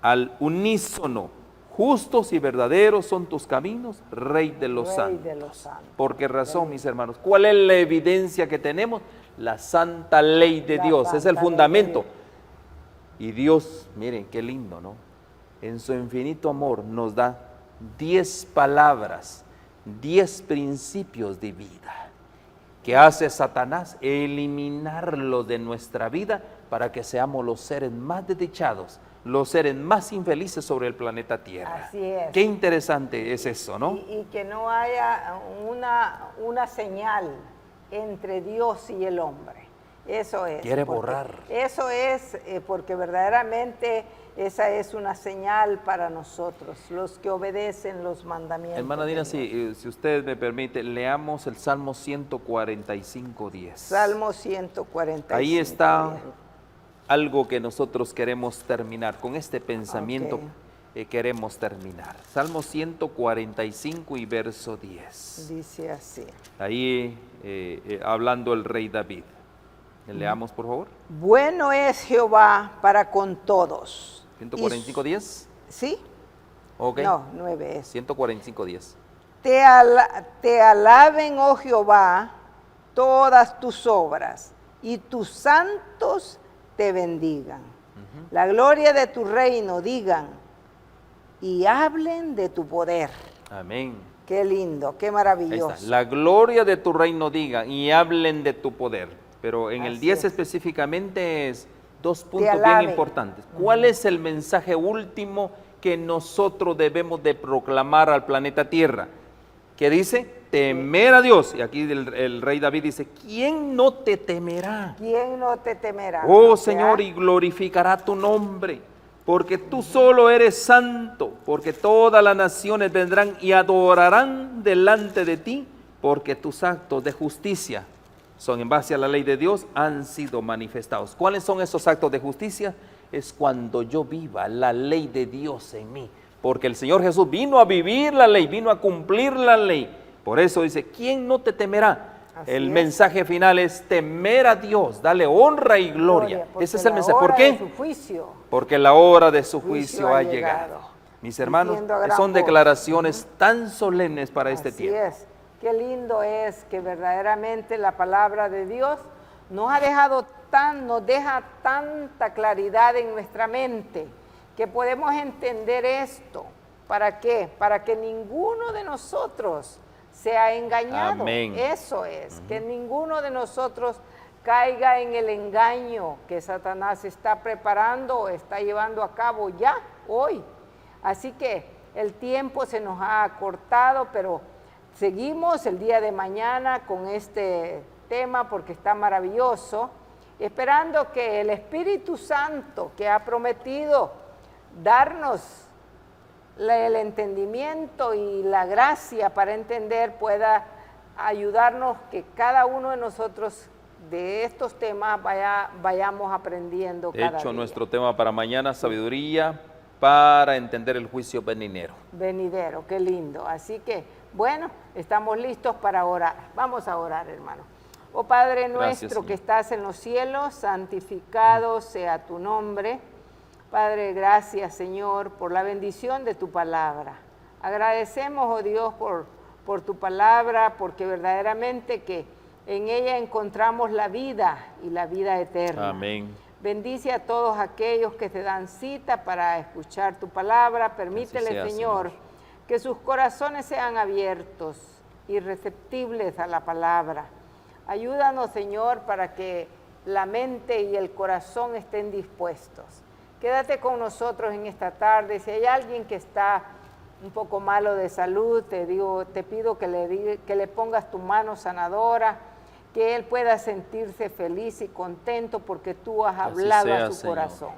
al unísono: justos y verdaderos son tus caminos, Rey de los santos. ¿Por qué razón, mis hermanos? ¿Cuál es la evidencia que tenemos? La santa ley de Dios, es el fundamento. Y Dios, miren qué lindo, ¿no? En su infinito amor nos da 10 palabras, 10 principios de vida. ¿Qué hace Satanás? Eliminarlo de nuestra vida para que seamos los seres más desdichados, los seres más infelices sobre el planeta Tierra. Así es. Qué interesante es eso, ¿no? Y que no haya una señal entre Dios y el hombre. Eso es. Quiere borrar. Eso es porque verdaderamente esa es una señal para nosotros, los que obedecen los mandamientos. Hermana Dina, si usted me permite, leamos el Salmo 145:10. Salmo 145. Ahí está algo que nosotros queremos terminar, con este pensamiento queremos terminar. Salmo 145 y verso 10. Dice así. Ahí hablando el rey David. Leamos, por favor. Bueno es Jehová para con todos. 145:10. ¿Sí? Ok. No, 9 es. 145:10. Te alaben, oh Jehová, todas tus obras, y tus santos te bendigan. La gloria de tu reino digan, y hablen de tu poder. Amén. Qué lindo, qué Ahí maravilloso. está. La gloria de tu reino digan, y hablen de tu poder. Pero en el Así 10 es. específicamente es 2 puntos bien alaben. importantes. ¿Cuál es el mensaje último que nosotros debemos de proclamar al planeta Tierra? ¿Qué dice? Temer a Dios. Y aquí el rey David dice, ¿quién no te temerá? ¿Quién no te temerá? Oh O sea, Señor, y glorificará tu nombre, porque tú solo eres santo, porque todas las naciones vendrán y adorarán delante de ti, porque tus actos de justicia son en base a la ley de Dios, han sido manifestados. ¿Cuáles son esos actos de justicia? Es cuando yo viva la ley de Dios en mí, porque el Señor Jesús vino a vivir la ley, vino a cumplir la ley. Por eso dice, ¿quién no te temerá? El mensaje final es temer a Dios, darle honra y gloria. Ese es el mensaje. ¿Por qué? Porque la hora de su juicio ha llegado. Mis hermanos, son declaraciones tan solemnes para este tiempo. Así es. Qué lindo es que verdaderamente la palabra de Dios nos deja tanta claridad en nuestra mente, que podemos entender esto. ¿Para qué? Para que ninguno de nosotros sea engañado. Amén. Eso es, que ninguno de nosotros caiga en el engaño que Satanás está preparando o está llevando a cabo ya hoy. Así que el tiempo se nos ha acortado, pero seguimos el día de mañana con este tema porque está maravilloso, esperando que el Espíritu Santo, que ha prometido darnos el entendimiento y la gracia para entender, pueda ayudarnos, que cada uno de nosotros de estos temas vayamos aprendiendo cada día. De hecho, nuestro tema para mañana, sabiduría para entender el juicio venidero. Venidero, qué lindo. Así que, bueno, estamos listos para orar. Vamos a orar, hermano. Oh Padre nuestro que estás en los cielos, santificado sea tu nombre. Padre, gracias, Señor, por la bendición de tu palabra. Agradecemos, oh Dios, por tu palabra, porque verdaderamente que en ella encontramos la vida y la vida eterna. Amén. Bendice a todos aquellos que te dan cita para escuchar tu palabra. Permítele, Señor, que sus corazones sean abiertos y receptibles a la palabra. Ayúdanos, Señor, para que la mente y el corazón estén dispuestos. Quédate con nosotros en esta tarde. Si hay alguien que está un poco malo de salud, te pido que le pongas tu mano sanadora, que él pueda sentirse feliz y contento porque tú has hablado a su corazón.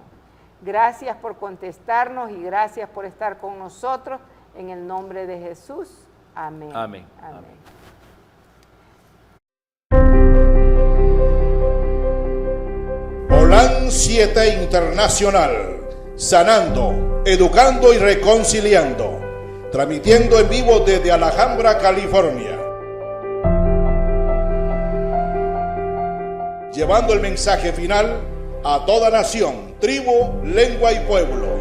Gracias por contestarnos y gracias por estar con nosotros. En el nombre de Jesús. Amén. Amén. Amén. Holan 7 Internacional, sanando, educando y reconciliando, transmitiendo en vivo desde Alhambra, California, llevando el mensaje final a toda nación, tribu, lengua y pueblo.